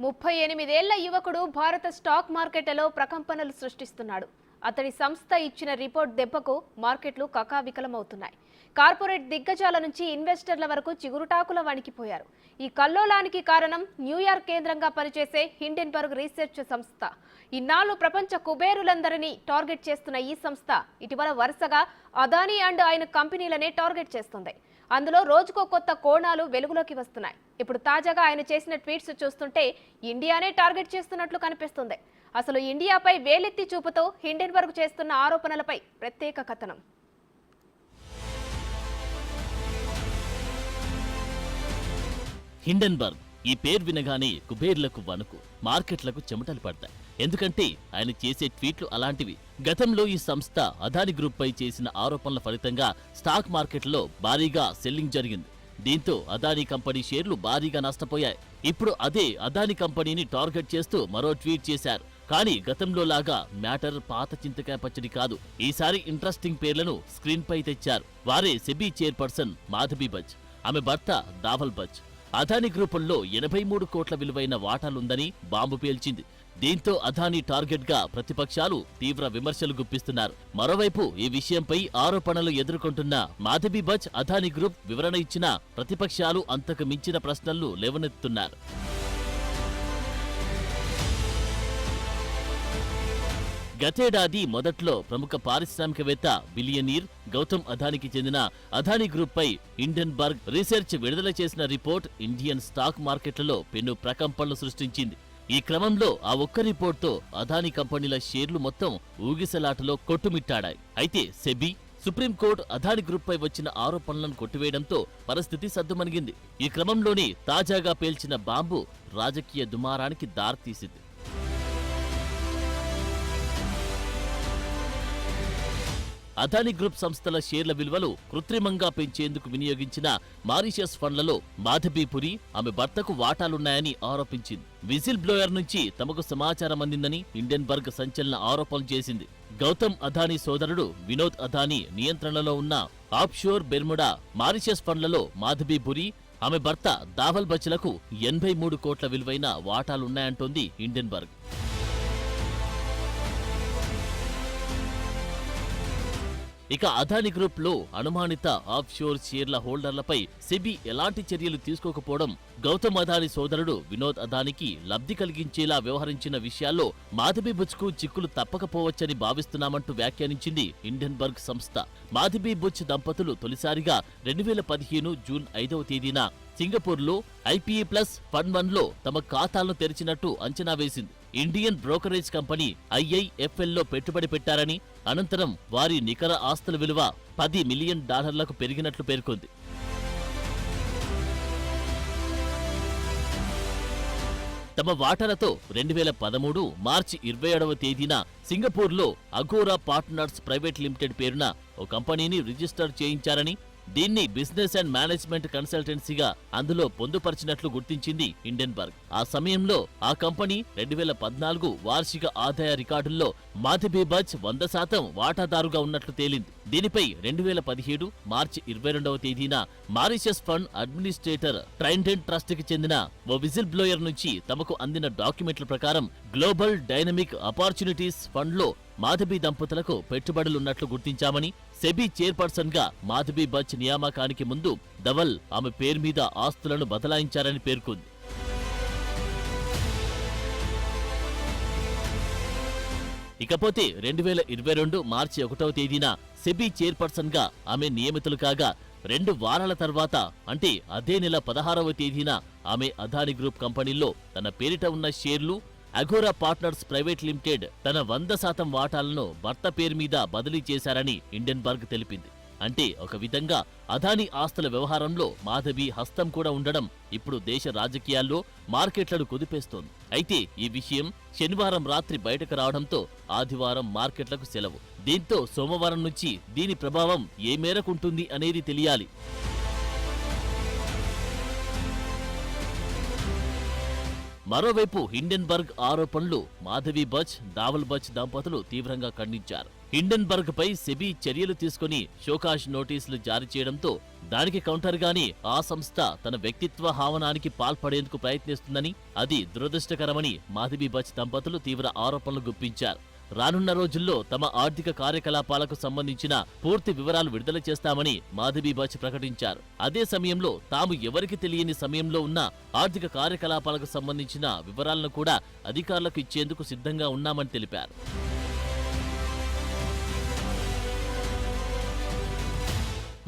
38 ఏళ్ల యువకుడు భారత స్టాక్ మార్కెట్లలో ప్రకంపనలు సృష్టిస్తున్నాడు. అతడి సంస్థ ఇచ్చిన రిపోర్ట్ దెబ్బకు మార్కెట్లు కకావికలమవుతున్నాయి. కార్పొరేట్ దిగ్గజాల నుంచి ఇన్వెస్టర్ల వరకు చిగురుటాకుల వణికిపోయారు. ఈ కల్లోలానికి కారణం న్యూయార్క్ కేంద్రంగా పనిచేసే హిండెన్బర్గ్ రీసెర్చ్ సంస్థ. ఇన్నాళ్ళు ప్రపంచ కుబేరులందరినీ టార్గెట్ చేస్తున్న ఈ సంస్థ ఇటీవల వరుసగా అదానీ అండ్ ఆయన కంపెనీలనే టార్గెట్ చేస్తుంది. అందులో రోజుకో కొత్త కోణాలు వెలుగులోకి వస్తున్నాయి. ఇప్పుడు తాజాగా ఆయన చేసిన ట్వీట్స్ చూస్తుంటే ఇండియానే టార్గెట్ చేస్తున్నట్లు కనిపిస్తుంది. అసలు ఇండియాపై వేలెత్తి చూపుతూ హిండెన్బర్గ్ చేస్తున్న ఆరోపణలపై ప్రత్యేక కథనం. హిండెన్బర్గ్ ఈ పేరు వినగానే కుబేర్లకు వణుకు, మార్కెట్లకు చెమటలు పడతాయి. ఎందుకంటే ఆయన చేసే ట్వీట్లు అలాంటివి. గతంలో ఈ సంస్థ అదానీ గ్రూప్ పై చేసిన ఆరోపణల ఫలితంగా స్టాక్ మార్కెట్లో భారీగా సెల్లింగ్ జరిగింది. దీంతో అదానీ కంపెనీ షేర్లు భారీగా నష్టపోయాయి. ఇప్పుడు అదే అదానీ కంపెనీని టార్గెట్ చేస్తూ మరో ట్వీట్ చేశారు. కానీ గతంలో లాగా మ్యాటర్ పాత చింతకాయ పచ్చడి కాదు. ఈసారి ఇంట్రెస్టింగ్ పేర్లను స్క్రీన్ పై తెచ్చారు. వారే సెబీ చైర్పర్సన్ మాధబీ బజ్, ఆమె భర్త దావల్ బజ్. అదానీ గ్రూపుల్లో 83 కోట్ల విలువైన వాటాలుందని బాంబు పేల్చింది. దీంతో అదానీ టార్గెట్ గా ప్రతిపక్షాలు తీవ్ర విమర్శలు గుప్పిస్తున్నారు. మరోవైపు ఈ విషయంపై ఆరోపణలు ఎదుర్కొంటున్న మాధబీ బజ్ అదానీ గ్రూప్ వివరణ ఇచ్చినా ప్రతిపక్షాలు అంతకు మించిన ప్రశ్నలు లేవనెత్తుతున్నారు. గతేడాది మొదట్లో ప్రముఖ పారిశ్రామికవేత్త బిలియనీర్ గౌతమ్ అదానీకి చెందిన అదానీ గ్రూప్ పై హిండెన్బర్గ్ రీసెర్చ్ విడుదల చేసిన రిపోర్ట్ ఇండియన్ స్టాక్ మార్కెట్లలో పెను ప్రకంపనలు సృష్టించింది. ఈ క్రమంలో ఆ ఒక్క రిపోర్ట్తో అదానీ కంపెనీల షేర్లు మొత్తం ఊగిసలాటలో కొట్టుమిట్టాడాయి. అయితే సెబీ, సుప్రీంకోర్టు అదానీ గ్రూప్ పై వచ్చిన ఆరోపణలను కొట్టివేయడంతో పరిస్థితి సద్దుమణిగింది. ఈ క్రమంలోనే తాజాగా పేల్చిన బాంబు రాజకీయ దుమారానికి దారితీసింది. అదానీ గ్రూప్ సంస్థల షేర్ల విలువలు కృత్రిమంగా పెంచేందుకు వినియోగించిన మారిషస్ ఫండ్లలో మాధబీ పురి, ఆమె భర్తకు వాటాలున్నాయని ఆరోపించింది. విజిల్ బ్లోయర్ నుంచి తమకు సమాచారం అందిందని హిండెన్బర్గ్ సంచలన ఆరోపణలు చేసింది. గౌతమ్ అదానీ సోదరుడు వినోద్ అదానీ నియంత్రణలో ఉన్న ఆఫ్షోర్ బెర్ముడా మారిషస్ ఫండ్లలో మాధబీ పురి, ఆమె భర్త దావల్ బచ్లకు 83 కోట్ల విలువైన వాటాలున్నాయంటోంది హిండెన్బర్గ్. ఇక అదానీ గ్రూప్ లో అనుమానిత ఆఫ్ షోర్ షేర్ల హోల్డర్లపై సెబీ ఎలాంటి చర్యలు తీసుకోకపోవడం, గౌతమ్ అదానీ సోదరుడు వినోద్ అదానీకి లబ్ధి కలిగించేలా వ్యవహరించిన విషయాల్లో మాధబీ బుచ్ కు చిక్కులు తప్పకపోవచ్చని భావిస్తున్నామంటూ వ్యాఖ్యానించింది హిండెన్బర్గ్ సంస్థ. మాధబీ బుచ్ దంపతులు తొలిసారిగా 2015 జూన్ 5వ తేదీన సింగపూర్లో IPE ప్లస్ ఫండ్ 1లో తమ ఖాతాలను తెరిచినట్టు అంచనా వేసింది. ఇండియన్ బ్రోకరేజ్ కంపెనీ IIFL లో పెట్టుబడి పెట్టారని, అనంతరం వారి నికర ఆస్తుల విలువ $10 మిలియన్ పెరిగినట్లు పేర్కొంది. తమ వాటాలతో 2013 మార్చి 27వ తేదీన సింగపూర్లో అగోరా పార్ట్నర్స్ ప్రైవేట్ లిమిటెడ్ పేరున ఓ కంపెనీని రిజిస్టర్ చేయించారని, దీన్ని బిజినెస్ అండ్ మేనేజ్మెంట్ కన్సల్టెన్సీగా అందులో పొందుపరిచినట్లు గుర్తించింది హిండెన్బర్గ్. ఆ సమయంలో ఆ కంపెనీ 2014 వార్షిక ఆదాయ రికార్డుల్లో మాధబీ బజ్ 100% వాటాదారుగా ఉన్నట్లు తేలింది. దీనిపై 2017 మార్చి 22వ తేదీన Mauritius fund administrator Trident trust కి చెందిన ఓ విజిల్ బ్లోయర్ నుంచి తమకు అందిన డాక్యుమెంట్ల ప్రకారం గ్లోబల్ డైనమిక్ ఆపర్చునిటీస్ ఫండ్ లో మాధబీ దంపతులకు పెట్టుబడులున్నట్లు గుర్తించామని, సెబీ చైర్పర్సన్ గా మాధబీ బజ్ నియామకానికి ముందు ధవల్ ఆమె పేరు మీద ఆస్తులను బదలాయించారని పేర్కొంది. ఇకపోతే 2022 మార్చి 1వ తేదీన సెబీ చైర్పర్సన్ గా ఆమె నియమితులు కాగా, 2 వారాల తర్వాత అంటే అదే నెల 16వ తేదీన ఆమె అదానీ గ్రూప్ కంపెనీల్లో తన పేరిట ఉన్న షేర్లు అగోరా పార్ట్నర్స్ ప్రైవేట్ లిమిటెడ్ తన 100% వాటాలను భర్త పేరు మీద బదిలీ చేశారని హిండెన్బర్గ్ తెలిపింది. అంటే ఒక విధంగా అదానీ ఆస్తుల వ్యవహారంలో మాధబీ హస్తం కూడా ఉండడం ఇప్పుడు దేశ రాజకీయాల్లో మార్కెట్లను కుదిపేస్తోంది. అయితే ఈ విషయం శనివారం రాత్రి బయటకు రావడంతో ఆదివారం మార్కెట్లకు సెలవు. దీంతో సోమవారం నుంచి దీని ప్రభావం ఏ మేరకుంటుంది అనేది తెలియాలి. మరోవైపు హిండెన్బర్గ్ ఆరోపణలు మాధబీ బజ్, దావల్ బజ్ దంపతులు తీవ్రంగా ఖండించారు. హిండెన్బర్గ్ పై సెబీ చర్యలు తీసుకుని షోకాజ్ నోటీసులు జారీ చేయడంతో దానికి కౌంటర్గానే ఆ సంస్థ తన వ్యక్తిత్వ హావనానికి పాల్పడేందుకు ప్రయత్నిస్తుందని, అది దురదృష్టకరమని మాధవి బచ్ దంపతులు తీవ్ర ఆరోపణలు గుప్పించారు. రానున్న రోజుల్లో తమ ఆర్థిక కార్యకలాపాలకు సంబంధించిన పూర్తి వివరాలు విడుదల చేస్తామని మాధవి బచ్ ప్రకటించారు. అదే సమయంలో తాము ఎవరికి తెలియని సమయంలో ఉన్న ఆర్థిక కార్యకలాపాలకు సంబంధించిన వివరాలను కూడా అధికారులకు ఇచ్చేందుకు సిద్ధంగా ఉన్నామని తెలిపారు.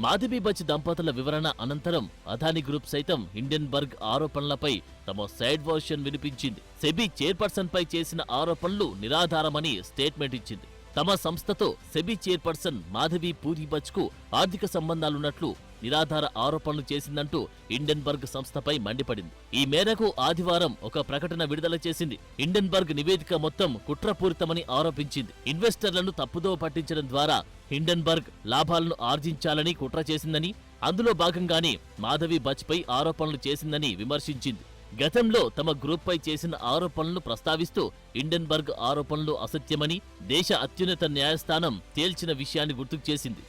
మాధవి బచ్ దంపతుల వివరణ అనంతరం అదానీ గ్రూప్ సైతం హిండెన్బర్గ్ ఆరోపణలపై తమ సైడ్ వర్షన్ వినిపించింది. సెబీ చైర్పర్సన్ పై చేసిన ఆరోపణలు నిరాధారమని స్టేట్మెంట్ ఇచ్చింది. తమ సంస్థతో SEBI chairperson Madhavi puri Butch కు ఆర్థిక సంబంధాలున్నట్లు నిరాధార ఆరోపణలు చేసిందంటూ హిండెన్బర్గ్ సంస్థపై మండిపడింది. ఈ మేరకు ఆదివారం ఒక ప్రకటన విడుదల చేసింది. హిండెన్బర్గ్ నివేదిక మొత్తం కుట్రపూరితమని ఆరోపించింది. ఇన్వెస్టర్లను తప్పుదో పట్టించడం ద్వారా హిండెన్బర్గ్ లాభాలను ఆర్జించాలని కుట్ర చేసిందని, అందులో భాగంగానే మాధవి బచ్ పై ఆరోపణలు చేసిందని విమర్శించింది. గతంలో తమ గ్రూప్ పై చేసిన ఆరోపణలను ప్రస్తావిస్తూ హిండెన్బర్గ్ ఆరోపణలు అసత్యమని దేశ అత్యున్నత న్యాయస్థానం తేల్చిన విషయాన్ని గుర్తుకు చేసింది.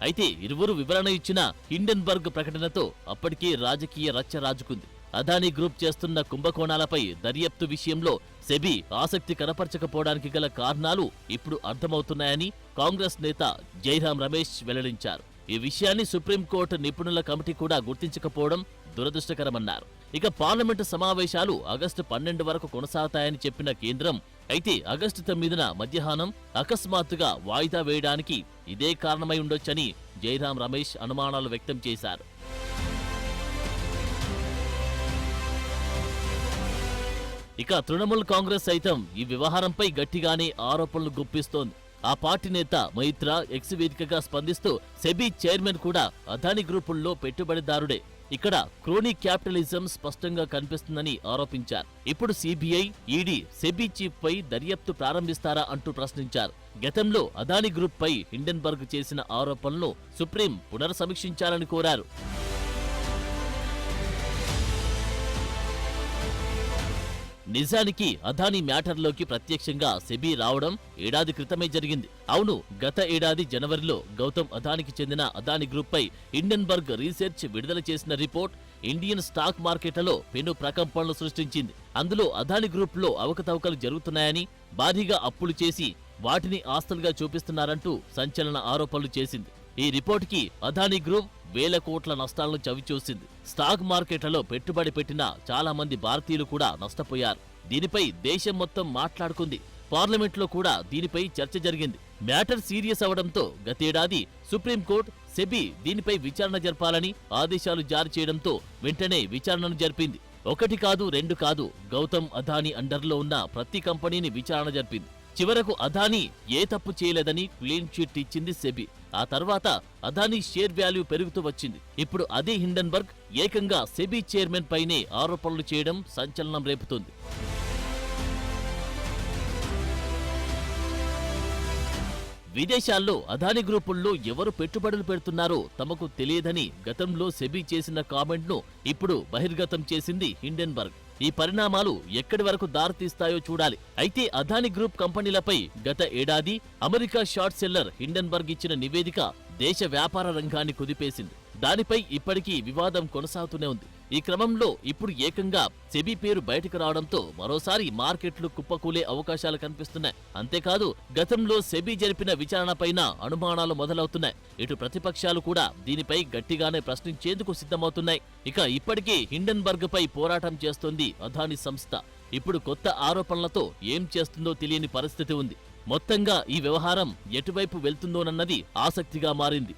అయితే ఇరువురు వివరణ ఇచ్చిన హిండెన్బర్గ్ ప్రకటనతో అప్పటికే రాజకీయ రచ్చ రాజుకుంది. అదానీ గ్రూప్ చేస్తున్న కుంభకోణాలపై దర్యాప్తు విషయంలో సెబీ ఆసక్తి కనపరచకపోవడానికి గల కారణాలు ఇప్పుడు అర్థమవుతున్నాయని కాంగ్రెస్ నేత జైరాం రమేష్ వెల్లడించారు. ఈ విషయాన్ని సుప్రీంకోర్టు నిపుణుల కమిటీ కూడా గుర్తించకపోవడం దురదృష్టకరమన్నారు. ఇక పార్లమెంటు సమావేశాలు ఆగస్టు 12 వరకు కొనసాగుతాయని చెప్పిన కేంద్రం, అయితే ఆగస్టు 9న మధ్యాహ్నం అకస్మాత్తుగా వాయిదా వేయడానికి ఇదే కారణమై ఉండొచ్చని జైరాం రమేష్ అనుమానాలు వ్యక్తం చేశారు. ఇక తృణమూల్ కాంగ్రెస్ సైతం ఈ వ్యవహారంపై గట్టిగానే ఆరోపణలు గుప్పిస్తోంది. ఆ పార్టీ నేత మైత్రా ఎక్స్ వేదికగా స్పందిస్తూ సెబీ చైర్మన్ కూడా అదానీ గ్రూపుల్లో పెట్టుబడిదారుడే, ఇక్కడ క్రోనీ క్యాపిటలిజం స్పష్టంగా కనిపిస్తుందని ఆరోపించారు. ఇప్పుడు సిబిఐ, ఈడీ సెబీ చీఫ్ పై దర్యాప్తు ప్రారంభిస్తారా అంటూ ప్రశ్నించారు. గతంలో అదానీ గ్రూప్ పై హిండెన్బర్గ్ చేసిన ఆరోపణలను సుప్రీం పునర్సమీక్షించాలని కోరారు. నిజానికి అదానీ మ్యాటర్లోకి ప్రత్యక్షంగా సెబీ రావడం ఏడాది క్రితమే జరిగింది. అవును, గత ఏడాది జనవరిలో గౌతమ్ అదానికి చెందిన అదానీ గ్రూప్ పై హిండెన్బర్గ్ రీసెర్చ్ విడుదల చేసిన రిపోర్ట్ ఇండియన్ స్టాక్ మార్కెట్లలో పెను ప్రకంపనలు సృష్టించింది. అందులో అదానీ గ్రూప్ లో అవకతవకలు జరుగుతున్నాయని, భారీగా అప్పులు చేసి వాటిని ఆస్తులుగా చూపిస్తున్నారంటూ సంచలన ఆరోపణలు చేసింది. ఈ రిపోర్టుకి అదానీ గ్రూప్ వేల కోట్ల నష్టాలను చవిచూసింది. స్టాక్ మార్కెట్లలో పెట్టుబడి పెట్టిన చాలా మంది భారతీయులు కూడా నష్టపోయారు. దీనిపై దేశం మొత్తం మాట్లాడుకుంది. పార్లమెంట్లో కూడా దీనిపై చర్చ జరిగింది. మ్యాటర్ సీరియస్ అవడంతో గతేడాది సుప్రీంకోర్టు సెబీ దీనిపై విచారణ జరపాలని ఆదేశాలు జారీ చేయడంతో వెంటనే విచారణను జరిపింది. ఒకటి కాదు, రెండు కాదు, గౌతమ్ అదానీ అండర్లో ఉన్న ప్రతి కంపెనీని విచారణ జరిపింది. చివరకు అదానీ ఏ తప్పు చేయలేదని క్లీన్ చిట్ ఇచ్చింది సెబీ. ఆ తర్వాత అదానీ షేర్ వాల్యూ పెరుగుతూ వచ్చింది. ఇప్పుడు అదే హిండెన్బర్గ్ ఏకంగా సెబీ చైర్మన్ పైనే ఆరోపణలు చేయడం సంచలనం రేపుతోంది. విదేశాల్లో అదానీ గ్రూపుల్లో ఎవరు పెట్టుబడులు పెడుతున్నారో తమకు తెలియదని గతంలో సెబీ చేసిన కామెంట్ను ఇప్పుడు బహిర్గతం చేసింది హిండెన్బర్గ్. ఈ పరిణామాలు ఎక్కడి వరకు దారితీస్తాయో చూడాలి. అయితే అదానీ గ్రూప్ కంపెనీలపై గత ఏడాది అమెరికా షార్ట్ సెల్లర్ హిండెన్బర్గ్ ఇచ్చిన నివేదిక దేశ వ్యాపార రంగాన్ని కుదిపేసింది. దానిపై ఇప్పటికీ వివాదం కొనసాగుతూనే ఉంది. ఈ క్రమంలో ఇప్పుడు ఏకంగా సెబీ పేరు బయటకు రావడంతో మరోసారి మార్కెట్లు కుప్పకూలే అవకాశాలు కనిపిస్తున్నాయి. అంతేకాదు, గతంలో సెబీ జరిపిన విచారణపైన అనుమానాలు మొదలవుతున్నాయి. ఇటు ప్రతిపక్షాలు కూడా దీనిపై గట్టిగానే ప్రశ్నించేందుకు సిద్ధమవుతున్నాయి. ఇక ఇప్పటికే హిండెన్బర్గ్ పై పోరాటం చేస్తోంది అదానీ సంస్థ. ఇప్పుడు కొత్త ఆరోపణలతో ఏం చేస్తుందో తెలియని పరిస్థితి ఉంది. మొత్తంగా ఈ వ్యవహారం ఎటువైపు వెళ్తుందోనన్నది ఆసక్తిగా మారింది.